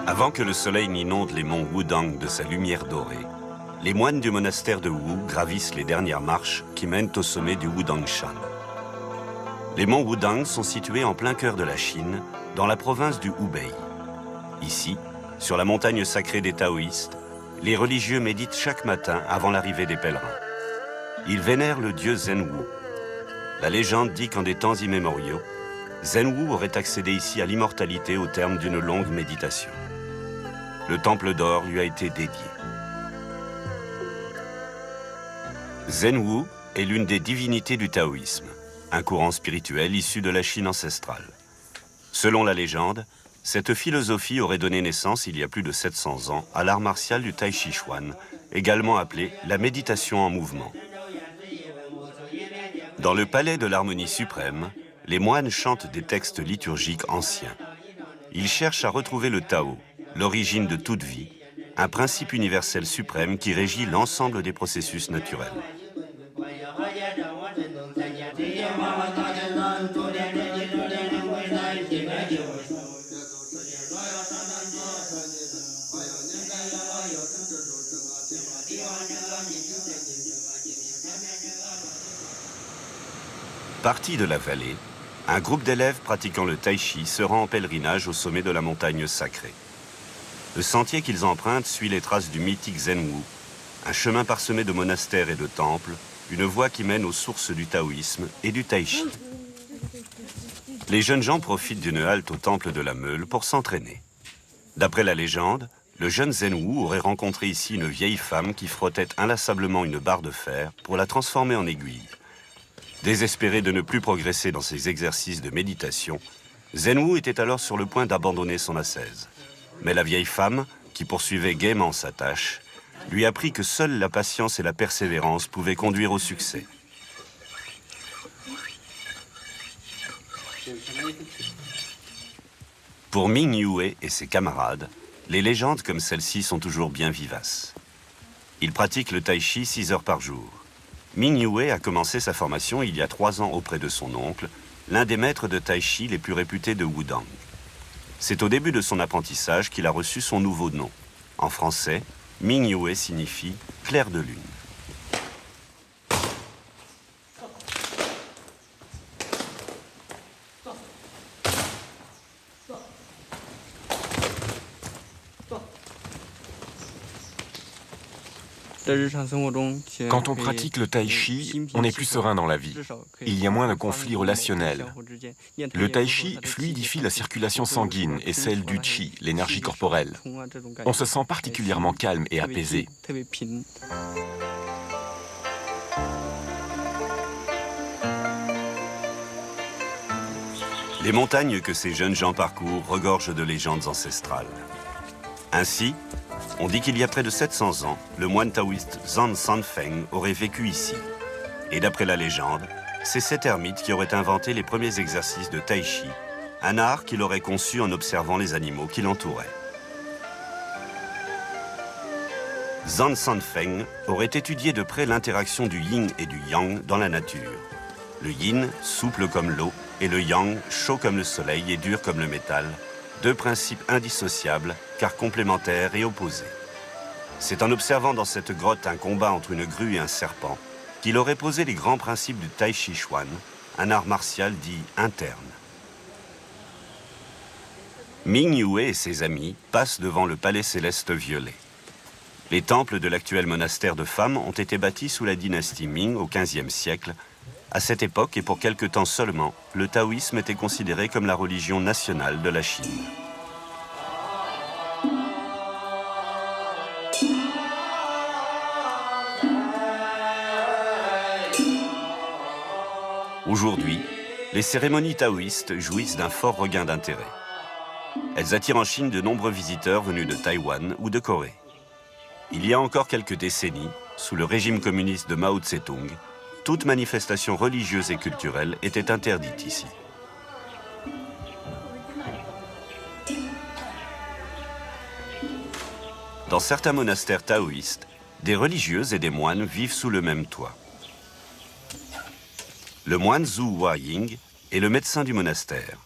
Avant que le soleil n'inonde les monts Wudang de sa lumière dorée, les moines du monastère de Wu gravissent les dernières marches qui mènent au sommet du Wudangshan. Les monts Wudang sont situés en plein cœur de la Chine, dans la province du Hubei. Ici, sur la montagne sacrée des taoïstes, les religieux méditent chaque matin avant l'arrivée des pèlerins. Ils vénèrent le dieu Zhenwu. La légende dit qu'en des temps immémoriaux, Zhenwu aurait accédé ici à l'immortalité au terme d'une longue méditation. Le temple d'or lui a été dédié. Zhenwu est l'une des divinités du taoïsme, un courant spirituel issu de la Chine ancestrale. Selon la légende, cette philosophie aurait donné naissance il y a plus de 700 ans à l'art martial du Tai Chi Chuan, également appelé la méditation en mouvement. Dans le palais de l'harmonie suprême, les moines chantent des textes liturgiques anciens. Ils cherchent à retrouver le Tao, l'origine de toute vie, un principe universel suprême qui régit l'ensemble des processus naturels. Parti de la vallée, un groupe d'élèves pratiquant le tai chi se rend en pèlerinage au sommet de la montagne sacrée. Le sentier qu'ils empruntent suit les traces du mythique Zhenwu, un chemin parsemé de monastères et de temples, une voie qui mène aux sources du taoïsme et du tai chi. Les jeunes gens profitent d'une halte au temple de la Meule pour s'entraîner. D'après la légende, le jeune Zhenwu aurait rencontré ici une vieille femme qui frottait inlassablement une barre de fer pour la transformer en aiguille. Désespéré de ne plus progresser dans ses exercices de méditation, Zhenwu était alors sur le point d'abandonner son ascèse. Mais la vieille femme, qui poursuivait gaiement sa tâche, lui apprit que seule la patience et la persévérance pouvaient conduire au succès. Pour Ming Yue et ses camarades, les légendes comme celle-ci sont toujours bien vivaces. Ils pratiquent le tai chi 6 heures par jour. Ming Yue a commencé sa formation il y a 3 ans auprès de son oncle, l'un des maîtres de tai chi les plus réputés de Wudang. C'est au début de son apprentissage qu'il a reçu son nouveau nom. En français, Ming Yue signifie « clair de lune ». Quand on pratique le tai chi, on est plus serein dans la vie. Il y a moins de conflits relationnels. Le tai chi fluidifie la circulation sanguine et celle du chi, l'énergie corporelle. On se sent particulièrement calme et apaisé. Les montagnes que ces jeunes gens parcourent regorgent de légendes ancestrales. Ainsi, on dit qu'il y a près de 700 ans, le moine taoïste Zan Sanfeng aurait vécu ici. Et d'après la légende, c'est cet ermite qui aurait inventé les premiers exercices de tai chi, un art qu'il aurait conçu en observant les animaux qui l'entouraient. Zan Sanfeng aurait étudié de près l'interaction du yin et du yang dans la nature. Le yin, souple comme l'eau, et le yang, chaud comme le soleil et dur comme le métal, deux principes indissociables, car complémentaires et opposés. C'est en observant dans cette grotte un combat entre une grue et un serpent qu'il aurait posé les grands principes du Tai Chi Chuan, un art martial dit interne. Ming Yue et ses amis passent devant le palais céleste violet. Les temples de l'actuel monastère de femmes ont été bâtis sous la dynastie Ming au XVe siècle. À cette époque, et pour quelque temps seulement, le taoïsme était considéré comme la religion nationale de la Chine. Aujourd'hui, les cérémonies taoïstes jouissent d'un fort regain d'intérêt. Elles attirent en Chine de nombreux visiteurs venus de Taïwan ou de Corée. Il y a encore quelques décennies, sous le régime communiste de Mao Tse-tung, toute manifestation religieuse et culturelle était interdite ici. Dans certains monastères taoïstes, des religieuses et des moines vivent sous le même toit. Le moine Zhu Huaying est le médecin du monastère.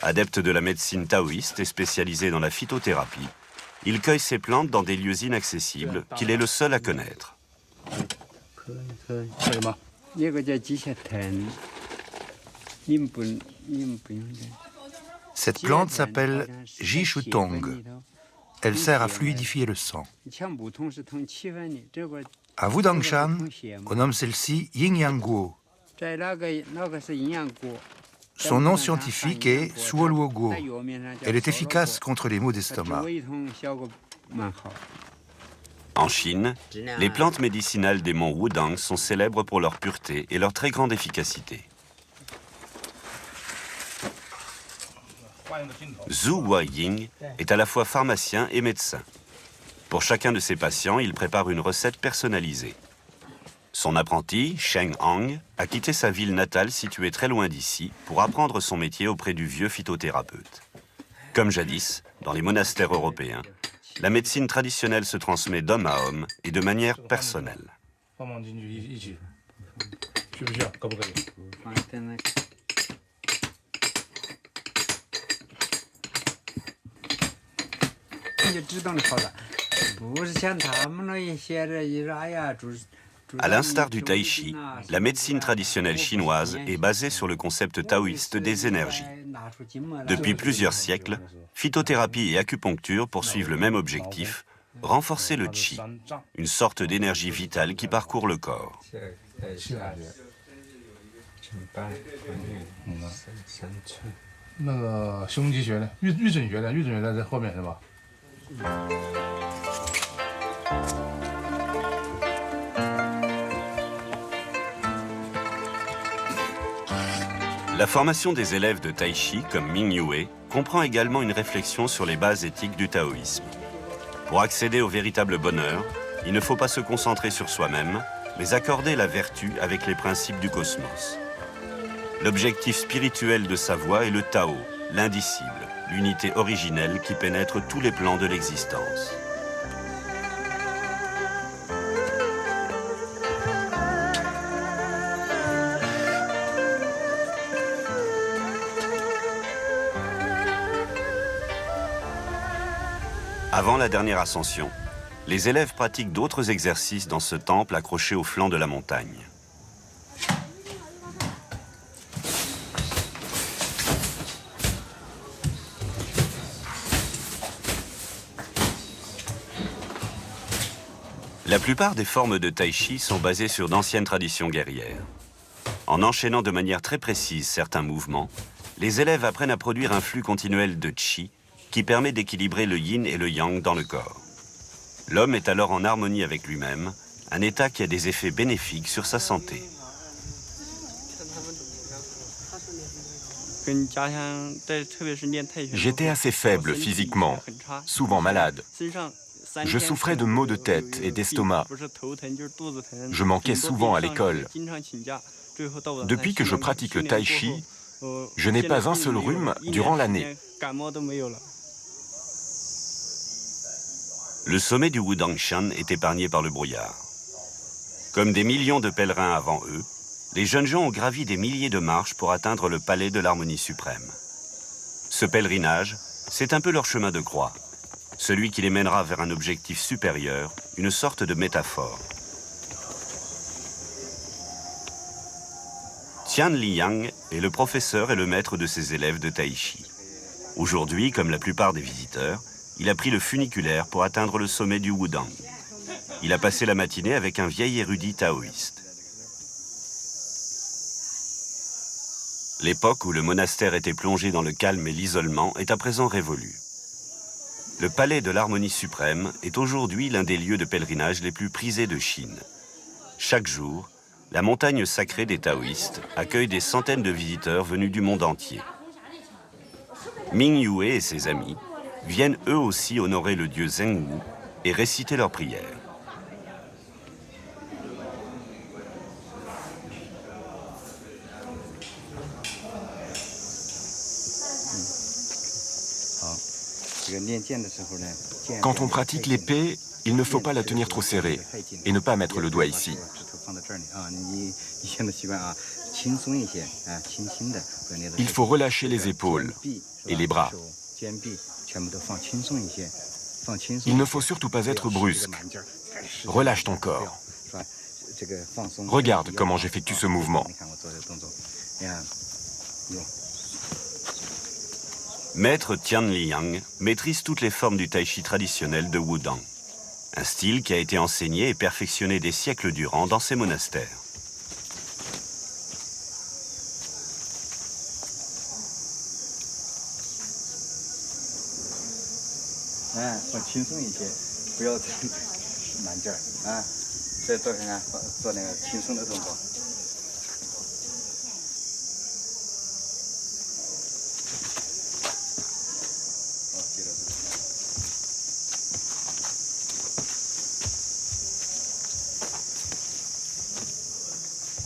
Adepte de la médecine taoïste et spécialisé dans la phytothérapie, il cueille ces plantes dans des lieux inaccessibles qu'il est le seul à connaître. Cette plante s'appelle Jishutong. Elle sert à fluidifier le sang. À Wudangshan, on nomme celle-ci Yin-Yang Guo. Son nom scientifique est Suoluo Guo. Elle est efficace contre les maux d'estomac. En Chine, les plantes médicinales des monts Wudang sont célèbres pour leur pureté et leur très grande efficacité. Zhu Huaying est à la fois pharmacien et médecin. Pour chacun de ses patients, il prépare une recette personnalisée. Son apprenti, Sheng Hang, a quitté sa ville natale située très loin d'ici pour apprendre son métier auprès du vieux phytothérapeute. Comme jadis, dans les monastères européens, la médecine traditionnelle se transmet d'homme à homme et de manière personnelle. À l'instar du tai chi, la médecine traditionnelle chinoise est basée sur le concept taoïste des énergies. Depuis plusieurs siècles, phytothérapie et acupuncture poursuivent le même objectif, renforcer le qi, une sorte d'énergie vitale qui parcourt le corps. La formation des élèves de Tai Chi, comme Ming Yue, comprend également une réflexion sur les bases éthiques du taoïsme. Pour accéder au véritable bonheur, il ne faut pas se concentrer sur soi-même, mais accorder la vertu avec les principes du cosmos. L'objectif spirituel de sa voie est le Tao, l'indicible, l'unité originelle qui pénètre tous les plans de l'existence. Avant la dernière ascension, les élèves pratiquent d'autres exercices dans ce temple accroché au flanc de la montagne. La plupart des formes de tai chi sont basées sur d'anciennes traditions guerrières. En enchaînant de manière très précise certains mouvements, les élèves apprennent à produire un flux continuel de qi qui permet d'équilibrer le yin et le yang dans le corps. L'homme est alors en harmonie avec lui-même, un état qui a des effets bénéfiques sur sa santé. J'étais assez faible physiquement, souvent malade. Je souffrais de maux de tête et d'estomac. Je manquais souvent à l'école. Depuis que je pratique le tai chi, je n'ai pas un seul rhume durant l'année. Le sommet du Wudangshan est épargné par le brouillard. Comme des millions de pèlerins avant eux, les jeunes gens ont gravi des milliers de marches pour atteindre le palais de l'harmonie suprême. Ce pèlerinage, c'est un peu leur chemin de croix, celui qui les mènera vers un objectif supérieur, une sorte de métaphore. Tian Liyang est le professeur et le maître de ses élèves de tai chi. Aujourd'hui, comme la plupart des visiteurs, il a pris le funiculaire pour atteindre le sommet du Wudang. Il a passé la matinée avec un vieil érudit taoïste. L'époque où le monastère était plongé dans le calme et l'isolement est à présent révolue. Le palais de l'harmonie suprême est aujourd'hui l'un des lieux de pèlerinage les plus prisés de Chine. Chaque jour, la montagne sacrée des taoïstes accueille des centaines de visiteurs venus du monde entier. Ming Yue et ses amis viennent eux aussi honorer le dieu Zhengwu et réciter leurs prières. Quand on pratique l'épée, il ne faut pas la tenir trop serrée et ne pas mettre le doigt ici. Il faut relâcher les épaules et les bras. Il ne faut surtout pas être brusque. Relâche ton corps. Regarde comment j'effectue ce mouvement. Maître Tian Liang maîtrise toutes les formes du tai chi traditionnel de Wudang, un style qui a été enseigné et perfectionné des siècles durant dans ses monastères.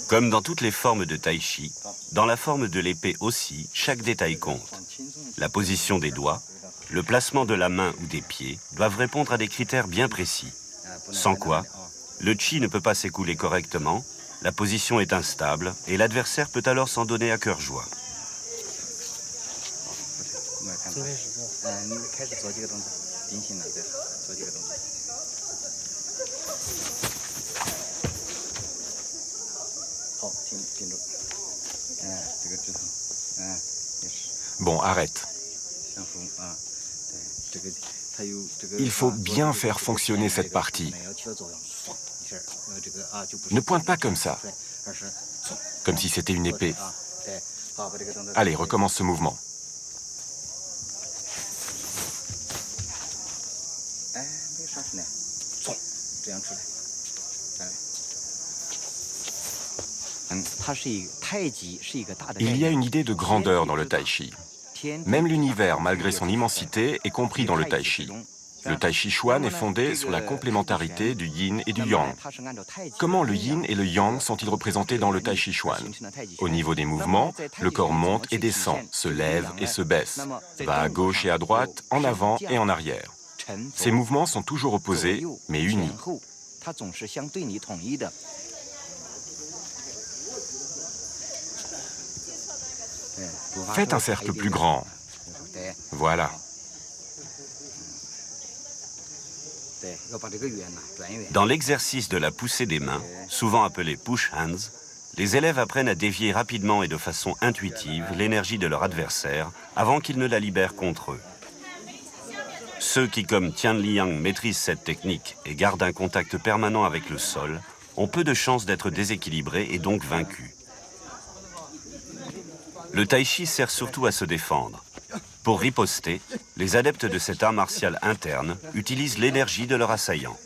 Comme dans toutes les formes de tai chi, dans la forme de l'épée aussi, chaque détail compte. La position des doigts, le placement de la main ou des pieds doivent répondre à des critères bien précis. Sans quoi, le chi ne peut pas s'écouler correctement, la position est instable et l'adversaire peut alors s'en donner à cœur joie. Bon, arrête. Il faut bien faire fonctionner cette partie. Ne pointe pas comme ça, comme si c'était une épée. Allez, recommence ce mouvement. Il y a une idée de grandeur dans le tai chi. Même l'univers, malgré son immensité, est compris dans le tai chi. Le tai chi chuan est fondé sur la complémentarité du yin et du yang. Comment le yin et le yang sont-ils représentés dans le tai chi chuan? Au niveau des mouvements, le corps monte et descend, se lève et se baisse, va à gauche et à droite, en avant et en arrière. Ces mouvements sont toujours opposés, mais unis. Faites un cercle plus grand. Voilà. Dans l'exercice de la poussée des mains, souvent appelé push hands, les élèves apprennent à dévier rapidement et de façon intuitive l'énergie de leur adversaire avant qu'il ne la libère contre eux. Ceux qui, comme Tian Liang, maîtrisent cette technique et gardent un contact permanent avec le sol, ont peu de chances d'être déséquilibrés et donc vaincus. Le tai chi sert surtout à se défendre. Pour riposter, les adeptes de cet art martial interne utilisent l'énergie de leur assaillant.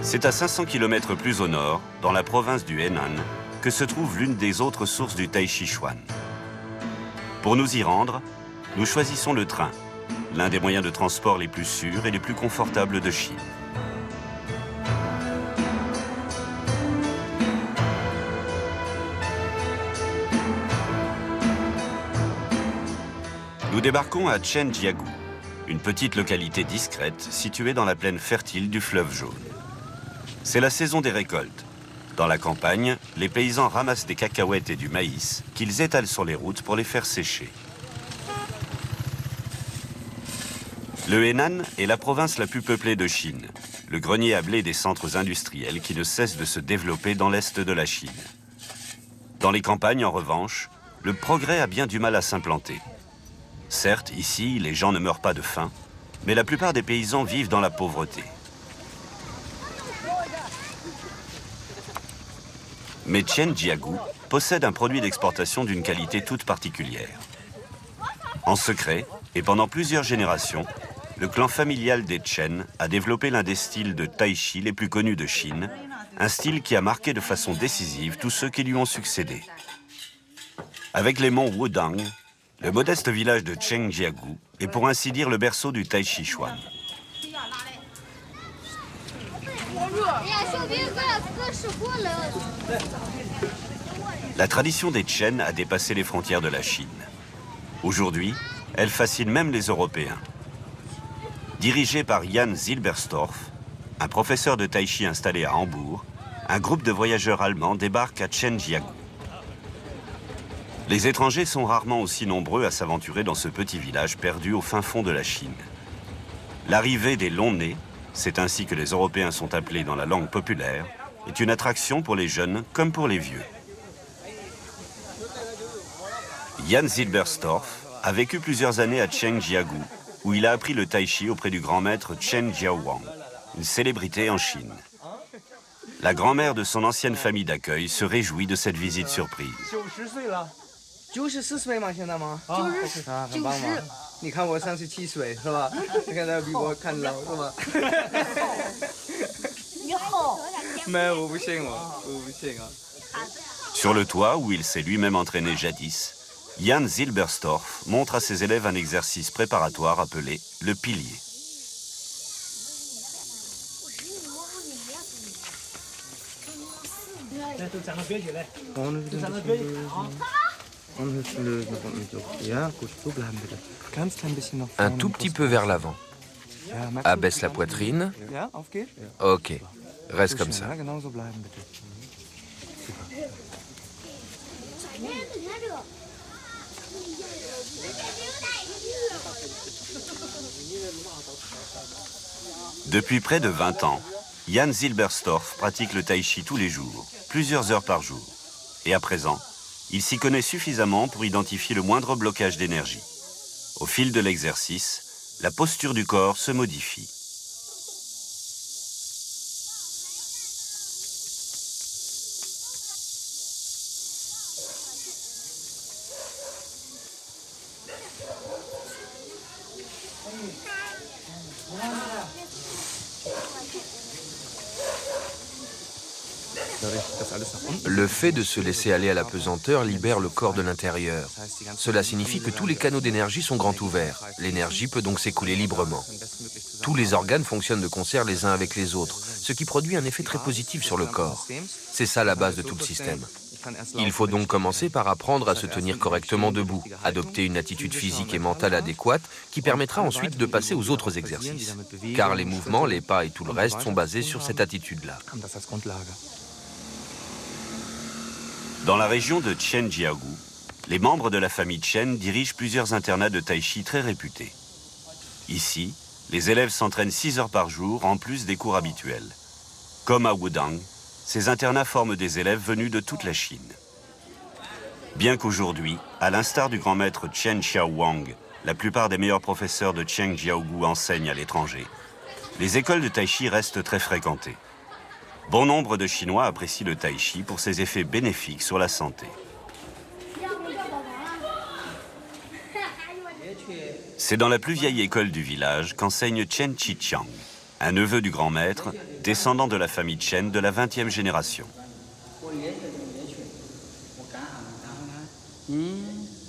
C'est à 500 km plus au nord, dans la province du Henan, que se trouve l'une des autres sources du tai chi chuan. Pour nous y rendre, nous choisissons le train, l'un des moyens de transport les plus sûrs et les plus confortables de Chine. Nous débarquons à Chenjiagou, une petite localité discrète située dans la plaine fertile du fleuve Jaune. C'est la saison des récoltes. Dans la campagne, les paysans ramassent des cacahuètes et du maïs qu'ils étalent sur les routes pour les faire sécher. Le Henan est la province la plus peuplée de Chine, le grenier à blé des centres industriels qui ne cessent de se développer dans l'est de la Chine. Dans les campagnes, en revanche, le progrès a bien du mal à s'implanter. Certes, ici, les gens ne meurent pas de faim, mais la plupart des paysans vivent dans la pauvreté. Mais Chenjiagou possède un produit d'exportation d'une qualité toute particulière. En secret, et pendant plusieurs générations, le clan familial des Chen a développé l'un des styles de tai chi les plus connus de Chine, un style qui a marqué de façon décisive tous ceux qui lui ont succédé. Avec les monts Wudang, le modeste village de Chenjiagou est pour ainsi dire le berceau du tai chi chuan. La tradition des Chen a dépassé les frontières de la Chine. Aujourd'hui, elle fascine même les Européens. Dirigé par Jan Zilberstorff, un professeur de tai chi installé à Hambourg, un groupe de voyageurs allemands débarque à Zhenjiagu. Les étrangers sont rarement aussi nombreux à s'aventurer dans ce petit village perdu au fin fond de la Chine. L'arrivée des longs-nez, c'est ainsi que les Européens sont appelés dans la langue populaire, est une attraction pour les jeunes comme pour les vieux. Jan Zilberstorff a vécu plusieurs années à Zhenjiagu, où il a appris le tai chi auprès du grand maître Chen Jiaowang, une célébrité en Chine. La grand-mère de son ancienne famille d'accueil se réjouit de cette visite surprise. Sur le toit, où il s'est lui-même entraîné jadis, Jan Zilberstorff montre à ses élèves un exercice préparatoire appelé le pilier. Un tout petit peu vers l'avant. Abaisse la poitrine. Ok, reste comme ça. Depuis près de 20 ans, Jan Zilberstorff pratique le tai chi tous les jours, plusieurs heures par jour. Et à présent, il s'y connaît suffisamment pour identifier le moindre blocage d'énergie. Au fil de l'exercice, la posture du corps se modifie. Le fait de se laisser aller à la pesanteur libère le corps de l'intérieur. Cela signifie que tous les canaux d'énergie sont grands ouverts. L'énergie peut donc s'écouler librement. Tous les organes fonctionnent de concert les uns avec les autres, ce qui produit un effet très positif sur le corps. C'est ça la base de tout le système. Il faut donc commencer par apprendre à se tenir correctement debout, adopter une attitude physique et mentale adéquate qui permettra ensuite de passer aux autres exercices. Car les mouvements, les pas et tout le reste sont basés sur cette attitude-là. Dans la région de Zhenjiagu, les membres de la famille Chen dirigent plusieurs internats de tai chi très réputés. Ici, les élèves s'entraînent 6 heures par jour en plus des cours habituels. Comme à Wudang, ces internats forment des élèves venus de toute la Chine. Bien qu'aujourd'hui, à l'instar du grand maître Chen Xiaowang, la plupart des meilleurs professeurs de Zhenjiagu enseignent à l'étranger, les écoles de tai chi restent très fréquentées. Bon nombre de Chinois apprécient le tai chi pour ses effets bénéfiques sur la santé. C'est dans la plus vieille école du village qu'enseigne Chen Qiqiang, un neveu du grand maître, descendant de la famille Chen de la 20e génération.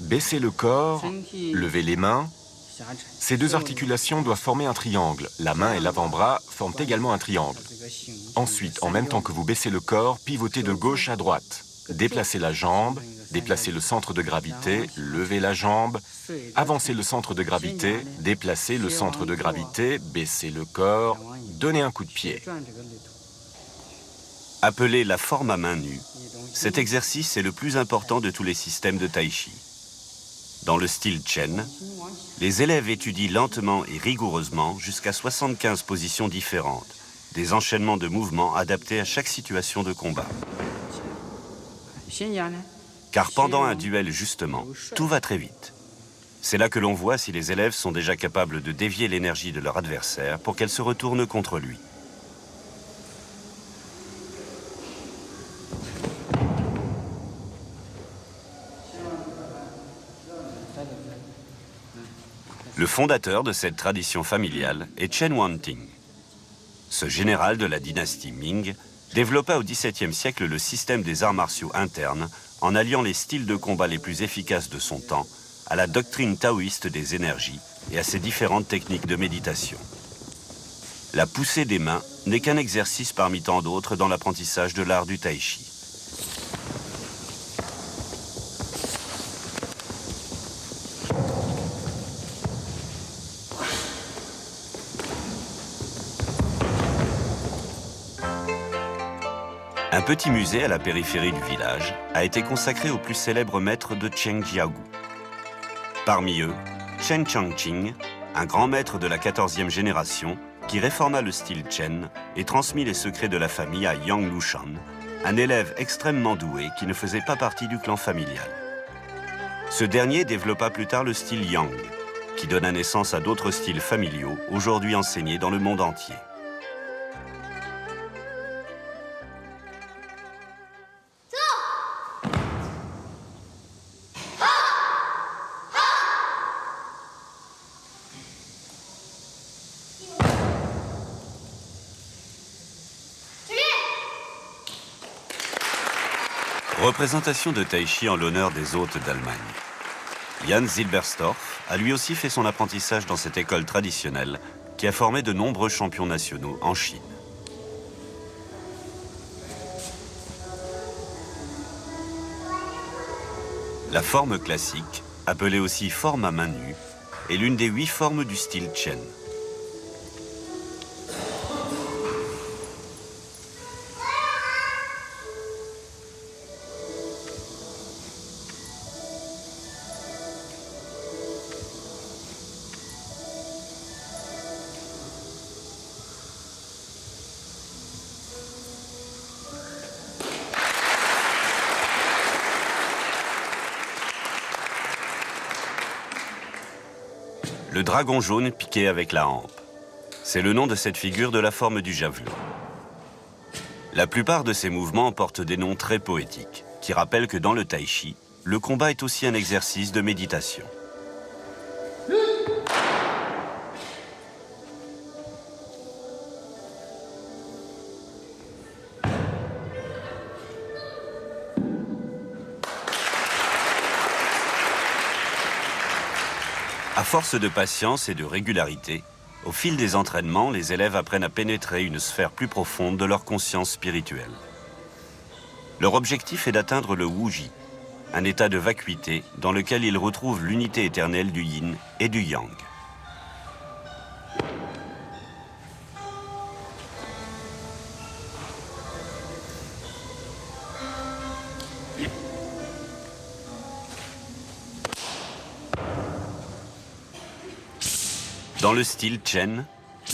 Baisser le corps, lever les mains. Ces deux articulations doivent former un triangle. La main et l'avant-bras forment également un triangle. Ensuite, en même temps que vous baissez le corps, pivotez de gauche à droite. Déplacez la jambe, déplacez le centre de gravité, levez la jambe, avancez le centre de gravité, déplacez le centre de gravité, baissez le corps, donnez un coup de pied. Appelé la forme à main nue, cet exercice est le plus important de tous les systèmes de tai chi. Dans le style Chen, les élèves étudient lentement et rigoureusement jusqu'à 75 positions différentes, des enchaînements de mouvements adaptés à chaque situation de combat. Car pendant un duel, justement, tout va très vite. C'est là que l'on voit si les élèves sont déjà capables de dévier l'énergie de leur adversaire pour qu'elle se retourne contre lui. Le fondateur de cette tradition familiale est Chen Wanting. Ce général de la dynastie Ming développa au XVIIe siècle le système des arts martiaux internes en alliant les styles de combat les plus efficaces de son temps à la doctrine taoïste des énergies et à ses différentes techniques de méditation. La poussée des mains n'est qu'un exercice parmi tant d'autres dans l'apprentissage de l'art du tai chi. petit musée à la périphérie du village a été consacré aux plus célèbres maîtres de Chengjiagu. Parmi eux, Chen Changqing, un grand maître de la 14e génération qui réforma le style Chen et transmit les secrets de la famille à Yang Lushan, un élève extrêmement doué qui ne faisait pas partie du clan familial. Ce dernier développa plus tard le style Yang, qui donna naissance à d'autres styles familiaux aujourd'hui enseignés dans le monde entier. Représentation de Tai Chi en l'honneur des hôtes d'Allemagne. Jan Zilberstorff a lui aussi fait son apprentissage dans cette école traditionnelle qui a formé de nombreux champions nationaux en Chine. La forme classique, appelée aussi forme à main nue, est l'une des 8 formes du style Chen. Le dragon jaune piqué avec la hampe. C'est le nom de cette figure de la forme du javelot. La plupart de ces mouvements portent des noms très poétiques, qui rappellent que dans le tai chi, le combat est aussi un exercice de méditation. À force de patience et de régularité, au fil des entraînements, les élèves apprennent à pénétrer une sphère plus profonde de leur conscience spirituelle. Leur objectif est d'atteindre le Wuji, un état de vacuité dans lequel ils retrouvent l'unité éternelle du yin et du yang. Dans le style Chen,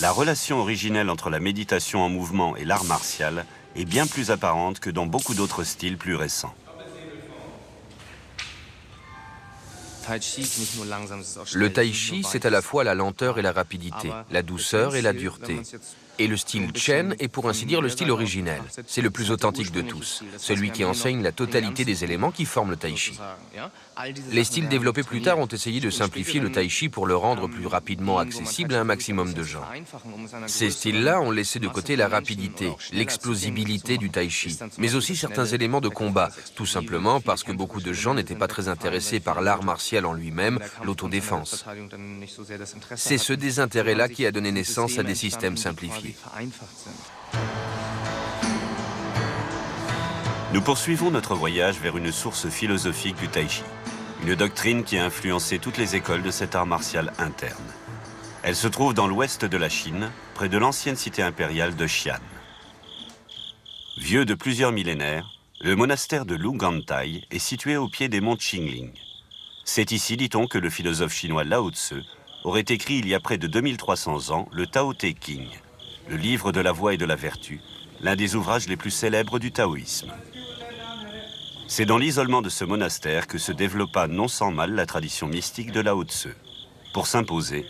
la relation originelle entre la méditation en mouvement et l'art martial est bien plus apparente que dans beaucoup d'autres styles plus récents. Le tai chi, c'est à la fois la lenteur et la rapidité, la douceur et la dureté. Et le style Chen est pour ainsi dire le style originel. C'est le plus authentique de tous, celui qui enseigne la totalité des éléments qui forment le tai chi. Les styles développés plus tard ont essayé de simplifier le tai chi pour le rendre plus rapidement accessible à un maximum de gens. Ces styles-là ont laissé de côté la rapidité, l'explosivité du tai chi, mais aussi certains éléments de combat, tout simplement parce que beaucoup de gens n'étaient pas très intéressés par l'art martial en lui-même, l'autodéfense. C'est ce désintérêt-là qui a donné naissance à des systèmes simplifiés. Nous poursuivons notre voyage vers une source philosophique du tai chi, une doctrine qui a influencé toutes les écoles de cet art martial interne. Elle se trouve dans l'ouest de la Chine, près de l'ancienne cité impériale de Xi'an. Vieux de plusieurs millénaires, le monastère de Lugantai est situé au pied des monts Qingling. C'est ici, dit-on, que le philosophe chinois Lao Tzu aurait écrit il y a près de 2300 ans le Tao Te Ching, le livre de la voie et de la vertu, l'un des ouvrages les plus célèbres du taoïsme. C'est dans l'isolement de ce monastère que se développa non sans mal la tradition mystique de Lao Tzu. Pour s'imposer,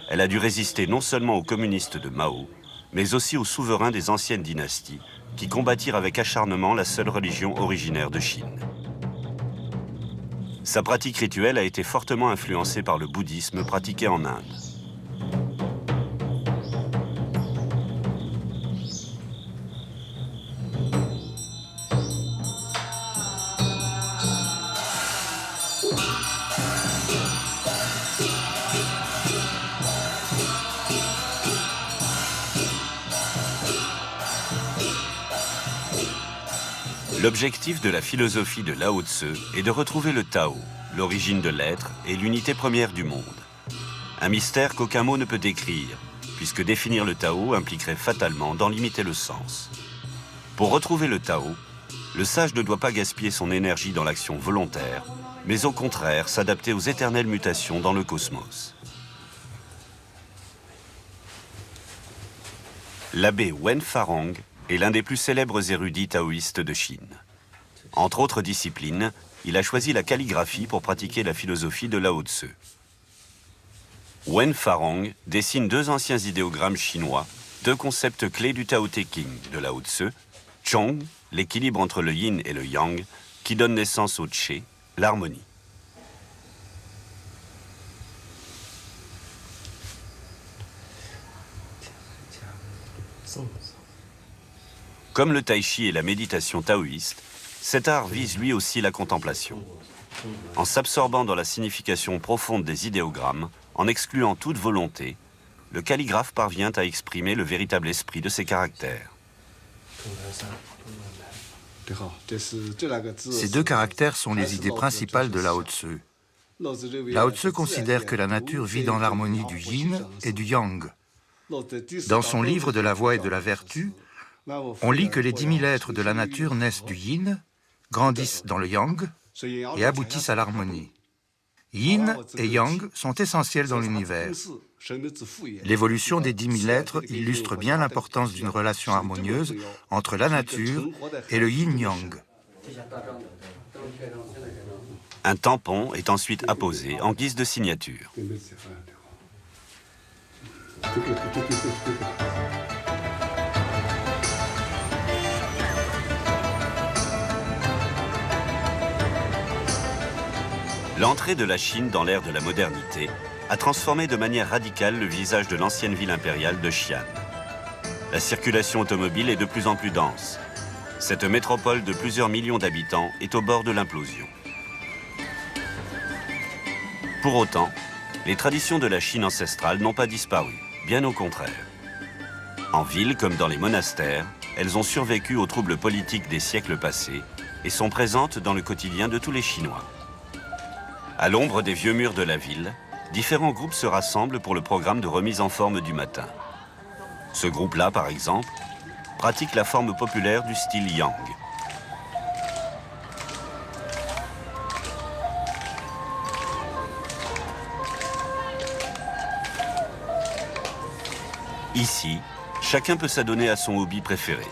elle a dû résister non seulement aux communistes de Mao, mais aussi aux souverains des anciennes dynasties qui combattirent avec acharnement la seule religion originaire de Chine. Sa pratique rituelle a été fortement influencée par le bouddhisme pratiqué en Inde. L'objectif de la philosophie de Lao Tzu est de retrouver le Tao, l'origine de l'être et l'unité première du monde. Un mystère qu'aucun mot ne peut décrire, puisque définir le Tao impliquerait fatalement d'en limiter le sens. Pour retrouver le Tao, le sage ne doit pas gaspiller son énergie dans l'action volontaire, mais au contraire s'adapter aux éternelles mutations dans le cosmos. L'abbé Wen Farong est l'un des plus célèbres érudits taoïstes de Chine. Entre autres disciplines, il a choisi la calligraphie pour pratiquer la philosophie de Lao Tzu. Wen Farong dessine deux anciens idéogrammes chinois, deux concepts clés du Tao Te Ching de Lao Tzu, Chong, l'équilibre entre le yin et le yang, qui donne naissance au Che, l'harmonie. Comme le tai chi et la méditation taoïste, cet art vise lui aussi la contemplation. En s'absorbant dans la signification profonde des idéogrammes, en excluant toute volonté, le calligraphe parvient à exprimer le véritable esprit de ses caractères. Ces deux caractères sont les idées principales de Lao Tzu. Lao Tzu considère que la nature vit dans l'harmonie du yin et du yang. Dans son livre de la voie et de la vertu, on lit que les 10 000 êtres de la nature naissent du yin, grandissent dans le yang et aboutissent à l'harmonie. Yin et yang sont essentiels dans l'univers. L'évolution des 10 000 êtres illustre bien l'importance d'une relation harmonieuse entre la nature et le yin-yang. Un tampon est ensuite apposé en guise de signature. L'entrée de la Chine dans l'ère de la modernité a transformé de manière radicale le visage de l'ancienne ville impériale de Xi'an. La circulation automobile est de plus en plus dense. Cette métropole de plusieurs millions d'habitants est au bord de l'implosion. Pour autant, les traditions de la Chine ancestrale n'ont pas disparu, bien au contraire. En ville comme dans les monastères, elles ont survécu aux troubles politiques des siècles passés et sont présentes dans le quotidien de tous les Chinois. À l'ombre des vieux murs de la ville, différents groupes se rassemblent pour le programme de remise en forme du matin. Ce groupe-là, par exemple, pratique la forme populaire du style Yang. Ici, chacun peut s'adonner à son hobby préféré.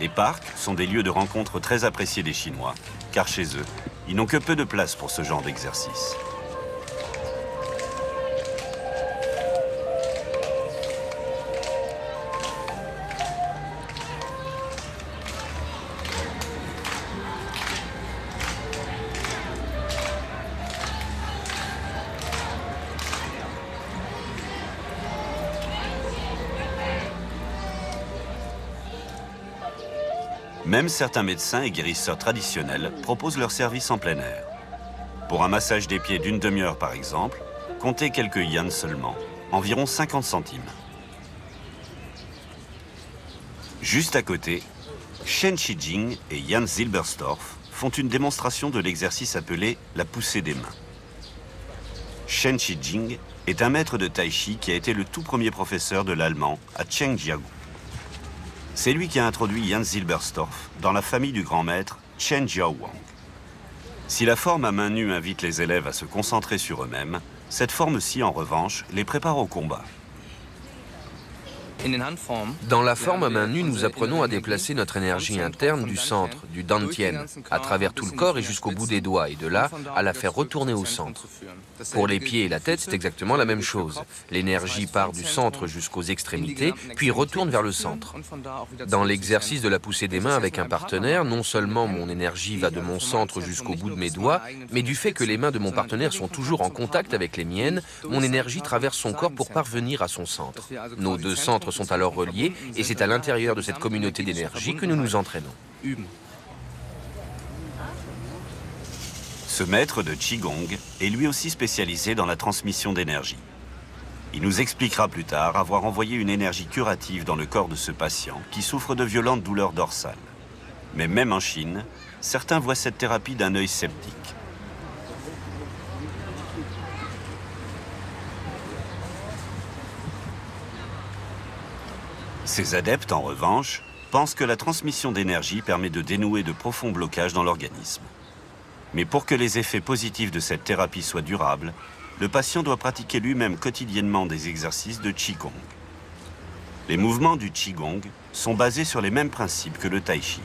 Les parcs sont des lieux de rencontre très appréciés des Chinois, car chez eux, ils n'ont que peu de place pour ce genre d'exercice. Même certains médecins et guérisseurs traditionnels proposent leurs services en plein air. Pour un massage des pieds d'une demi-heure par exemple, comptez quelques yens seulement, environ 50 centimes. Juste à côté, Shen Shijing et Jan Zilberstorff font une démonstration de l'exercice appelé la poussée des mains. Shen Shijing est un maître de tai chi qui a été le tout premier professeur de l'allemand à Chengjiagu. C'est lui qui a introduit Jan Zilberstorff dans la famille du grand maître Chen Jiaowang. Si la forme à main nue invite les élèves à se concentrer sur eux-mêmes, cette forme-ci, en revanche, les prépare au combat. Dans la forme à main nue, nous apprenons à déplacer notre énergie interne du centre, du dantian, à travers tout le corps et jusqu'au bout des doigts, et de là, à la faire retourner au centre. Pour les pieds et la tête, c'est exactement la même chose. L'énergie part du centre jusqu'aux extrémités, puis retourne vers le centre. Dans l'exercice de la poussée des mains avec un partenaire, non seulement mon énergie va de mon centre jusqu'au bout de mes doigts, mais du fait que les mains de mon partenaire sont toujours en contact avec les miennes, mon énergie traverse son corps pour parvenir à son centre. Nos deux centres sont alors reliés et c'est à l'intérieur de cette communauté d'énergie que nous nous entraînons. Ce maître de Qigong est lui aussi spécialisé dans la transmission d'énergie. Il nous expliquera plus tard avoir envoyé une énergie curative dans le corps de ce patient qui souffre de violentes douleurs dorsales. Mais même en Chine, certains voient cette thérapie d'un œil sceptique. Ces adeptes, en revanche, pensent que la transmission d'énergie permet de dénouer de profonds blocages dans l'organisme. Mais pour que les effets positifs de cette thérapie soient durables, le patient doit pratiquer lui-même quotidiennement des exercices de Qigong. Les mouvements du Qigong sont basés sur les mêmes principes que le Tai Chi.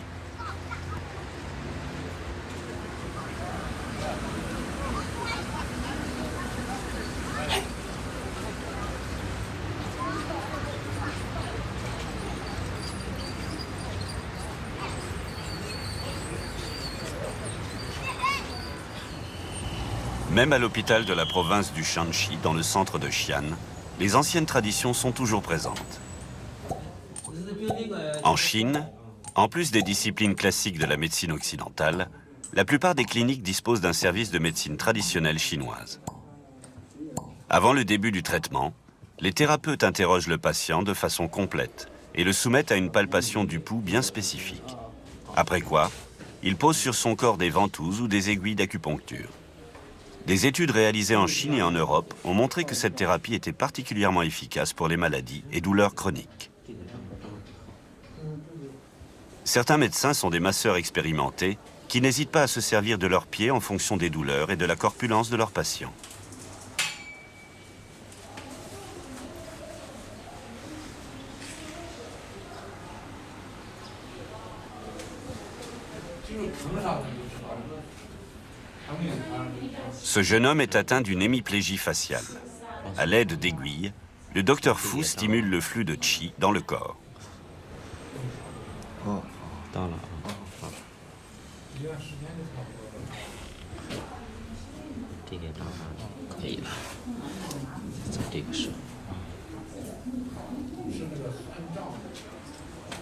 Même à l'hôpital de la province du Shanxi, dans le centre de Xi'an, les anciennes traditions sont toujours présentes. En Chine, en plus des disciplines classiques de la médecine occidentale, la plupart des cliniques disposent d'un service de médecine traditionnelle chinoise. Avant le début du traitement, les thérapeutes interrogent le patient de façon complète et le soumettent à une palpation du pouls bien spécifique. Après quoi, ils posent sur son corps des ventouses ou des aiguilles d'acupuncture. Des études réalisées en Chine et en Europe ont montré que cette thérapie était particulièrement efficace pour les maladies et douleurs chroniques. Certains médecins sont des masseurs expérimentés qui n'hésitent pas à se servir de leurs pieds en fonction des douleurs et de la corpulence de leurs patients. Ce jeune homme est atteint d'une hémiplégie faciale. À l'aide d'aiguilles, le docteur Fu stimule le flux de qi dans le corps.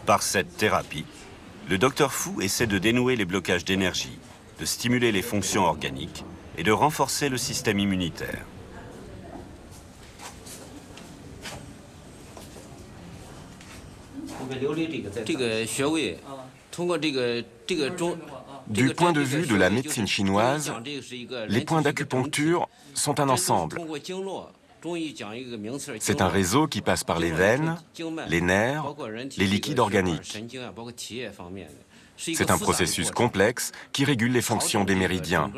Par cette thérapie, le docteur Fu essaie de dénouer les blocages d'énergie, de stimuler les fonctions organiques et de renforcer le système immunitaire. Du point de vue de la médecine chinoise, les points d'acupuncture sont un ensemble. C'est un réseau qui passe par les veines, les nerfs, les liquides organiques. C'est un processus complexe qui régule les fonctions des méridiens.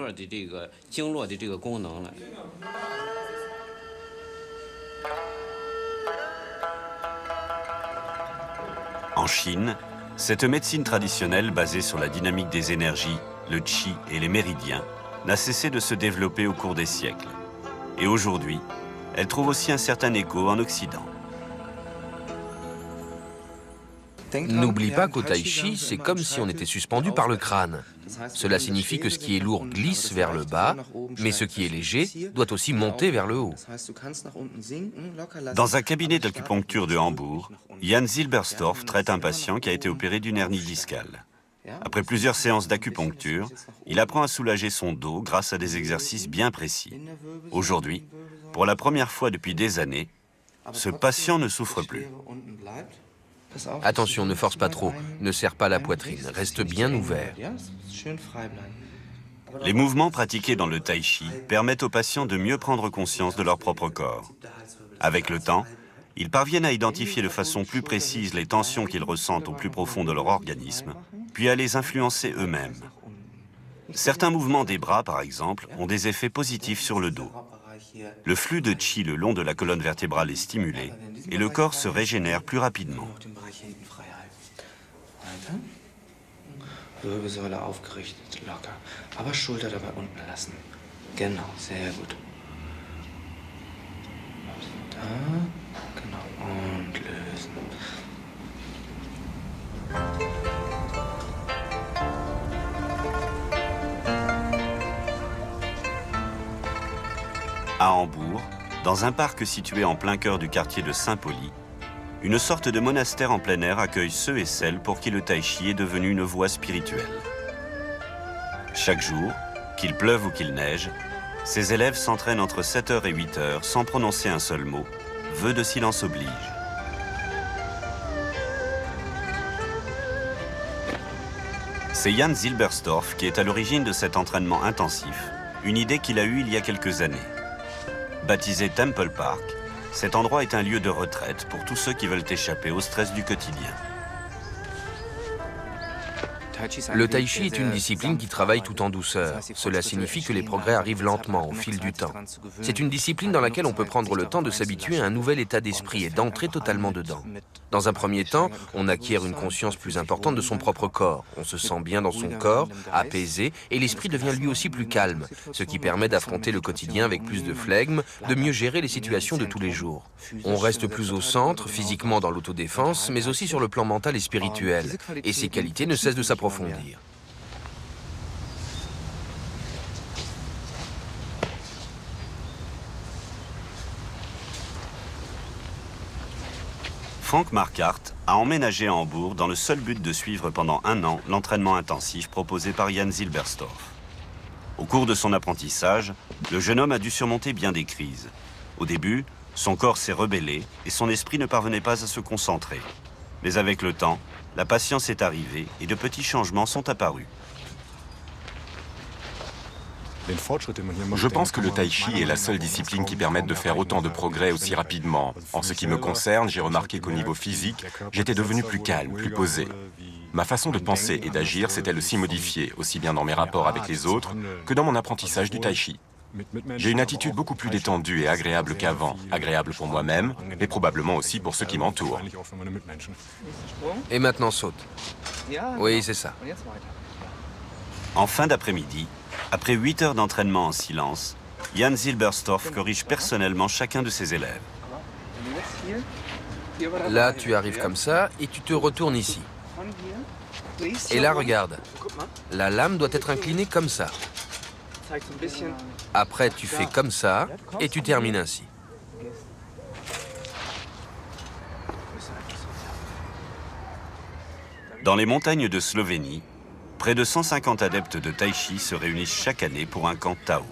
En Chine, cette médecine traditionnelle basée sur la dynamique des énergies, le qi et les méridiens n'a cessé de se développer au cours des siècles. Et aujourd'hui, elle trouve aussi un certain écho en Occident. N'oublie pas qu'au Tai Chi, c'est comme si on était suspendu par le crâne. Cela signifie que ce qui est lourd glisse vers le bas, mais ce qui est léger doit aussi monter vers le haut. Dans un cabinet d'acupuncture de Hambourg, Jan Zilberstorff traite un patient qui a été opéré d'une hernie discale. Après plusieurs séances d'acupuncture, il apprend à soulager son dos grâce à des exercices bien précis. Aujourd'hui, pour la première fois depuis des années, ce patient ne souffre plus. Attention, ne force pas trop, ne serre pas la poitrine, reste bien ouvert. Les mouvements pratiqués dans le tai chi permettent aux patients de mieux prendre conscience de leur propre corps. Avec le temps, ils parviennent à identifier de façon plus précise les tensions qu'ils ressentent au plus profond de leur organisme, puis à les influencer eux-mêmes. Certains mouvements des bras, par exemple, ont des effets positifs sur le dos. Le flux de qi le long de la colonne vertébrale est stimulé et le corps se régénère plus rapidement. Wirbelsäule aufgerichtet, locker. Aber Schulter dabei unten lassen. Genau, sehr gut. Da, genau, und lösen. À Hambourg, dans un parc situé en plein cœur du quartier de Saint-Pauli, une sorte de monastère en plein air accueille ceux et celles pour qui le tai chi est devenu une voie spirituelle. Chaque jour, qu'il pleuve ou qu'il neige, ces élèves s'entraînent entre 7h et 8h sans prononcer un seul mot, vœu de silence oblige. C'est Jan Zilberstorff qui est à l'origine de cet entraînement intensif, une idée qu'il a eue il y a quelques années. Baptisé Temple Park, cet endroit est un lieu de retraite pour tous ceux qui veulent échapper au stress du quotidien. Le tai chi est une discipline qui travaille tout en douceur. Cela signifie que les progrès arrivent lentement, au fil du temps. C'est une discipline dans laquelle on peut prendre le temps de s'habituer à un nouvel état d'esprit et d'entrer totalement dedans. Dans un premier temps, on acquiert une conscience plus importante de son propre corps. On se sent bien dans son corps, apaisé, et l'esprit devient lui aussi plus calme, ce qui permet d'affronter le quotidien avec plus de flegme, de mieux gérer les situations de tous les jours. On reste plus au centre, physiquement dans l'autodéfense, mais aussi sur le plan mental et spirituel. Et ces qualités ne cessent de s'approfondir. Frank Marquardt a emménagé à Hambourg dans le seul but de suivre pendant 1 an l'entraînement intensif proposé par Jan Zilberstorff. Au cours de son apprentissage, le jeune homme a dû surmonter bien des crises. Au début, son corps s'est rebellé et son esprit ne parvenait pas à se concentrer. Mais avec le temps, la patience est arrivée et de petits changements sont apparus. Je pense que le tai chi est la seule discipline qui permette de faire autant de progrès aussi rapidement. En ce qui me concerne, j'ai remarqué qu'au niveau physique, j'étais devenu plus calme, plus posé. Ma façon de penser et d'agir s'est elle aussi modifiée, aussi bien dans mes rapports avec les autres que dans mon apprentissage du tai chi. J'ai une attitude beaucoup plus détendue et agréable qu'avant, agréable pour moi-même, et probablement aussi pour ceux qui m'entourent. Et maintenant saute. Oui, c'est ça. En fin d'après-midi, après 8 heures d'entraînement en silence, Jan Zilberstorff corrige personnellement chacun de ses élèves. Là, tu arrives comme ça et tu te retournes ici. Et là, regarde. La lame doit être inclinée comme ça. Après, tu fais comme ça et tu termines ainsi. Dans les montagnes de Slovénie, près de 150 adeptes de tai chi se réunissent chaque année pour un camp Tao.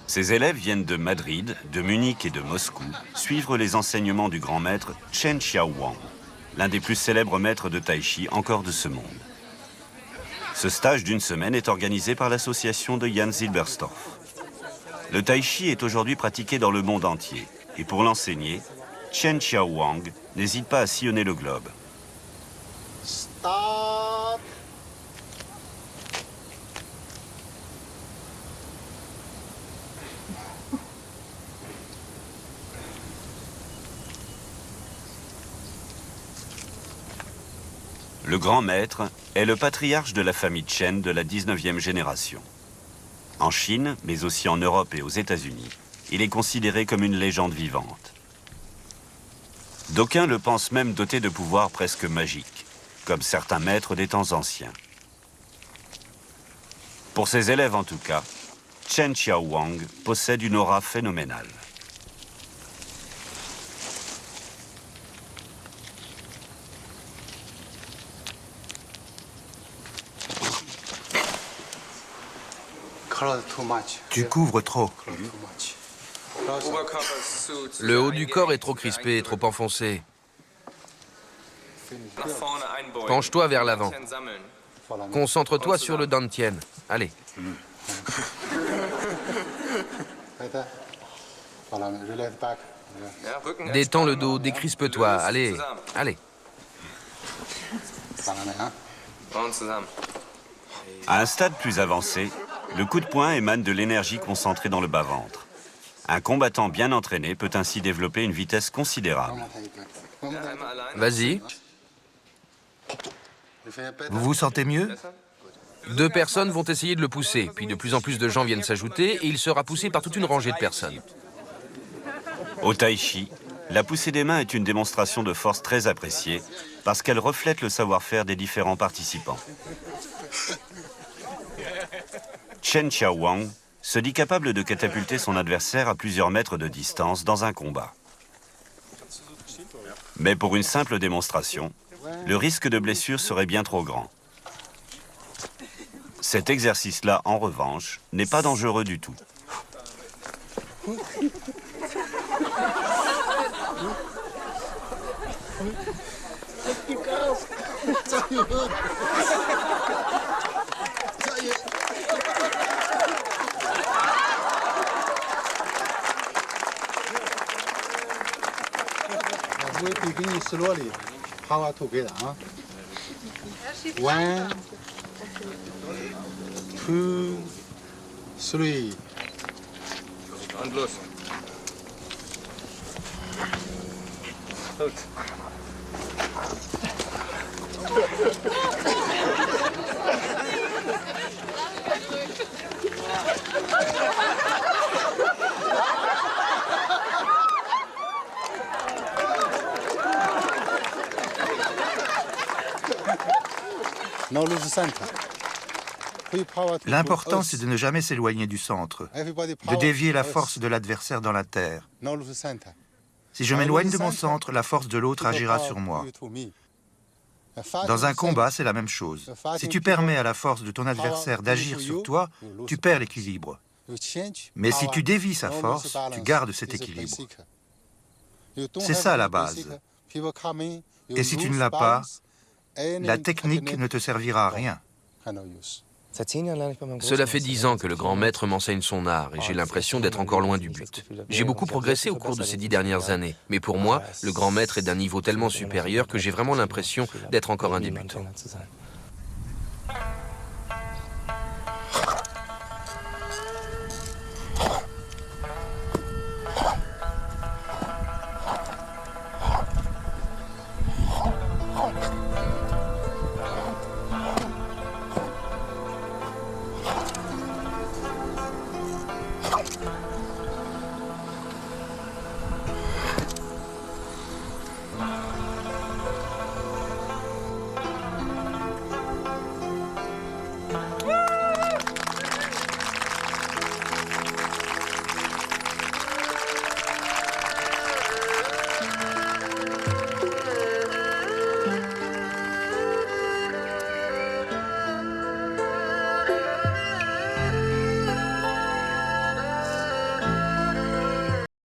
Ces élèves viennent de Madrid, de Munich et de Moscou suivre les enseignements du grand maître Chen Xiaowang, l'un des plus célèbres maîtres de tai chi encore de ce monde. Ce stage d'1 semaine est organisé par l'association de Jan Zilberstorff. Le tai chi est aujourd'hui pratiqué dans le monde entier et pour l'enseigner, Chen Xiaowang n'hésite pas à sillonner le globe. Stop. Le grand maître est le patriarche de la famille Chen de la 19e génération. En Chine, mais aussi en Europe et aux États-Unis, il est considéré comme une légende vivante. D'aucuns le pensent même doté de pouvoirs presque magiques, comme certains maîtres des temps anciens. Pour ses élèves en tout cas, Chen Xiaowang possède une aura phénoménale. Tu couvres trop. Le haut du corps est trop crispé, trop enfoncé. Penche-toi vers l'avant. Concentre-toi sur le Dantian. Allez. Détends le dos, décrispe-toi. Allez, allez. À un stade plus avancé, le coup de poing émane de l'énergie concentrée dans le bas-ventre. Un combattant bien entraîné peut ainsi développer une vitesse considérable. Vas-y. Vous vous sentez mieux? 2 personnes vont essayer de le pousser, puis de plus en plus de gens viennent s'ajouter et il sera poussé par toute une rangée de personnes. Au tai chi, la poussée des mains est une démonstration de force très appréciée parce qu'elle reflète le savoir-faire des différents participants. Chen Xiaowang se dit capable de catapulter son adversaire à plusieurs mètres de distance dans un combat. Mais pour une simple démonstration, le risque de blessure serait bien trop grand. Cet exercice-là, en revanche, n'est pas dangereux du tout. 2, 3. Und los. Gut. L'important, c'est de ne jamais s'éloigner du centre, de dévier la force de l'adversaire dans la terre. Si je m'éloigne de mon centre, la force de l'autre agira sur moi. Dans un combat, c'est la même chose. Si tu permets à la force de ton adversaire d'agir sur toi, tu perds l'équilibre. Mais si tu dévies sa force, tu gardes cet équilibre. C'est ça la base. Et si tu ne l'as pas, la technique ne te servira à rien. Cela fait 10 ans que le grand maître m'enseigne son art et j'ai l'impression d'être encore loin du but. J'ai beaucoup progressé au cours de ces 10 dernières années, mais pour moi, le grand maître est d'un niveau tellement supérieur que j'ai vraiment l'impression d'être encore un débutant.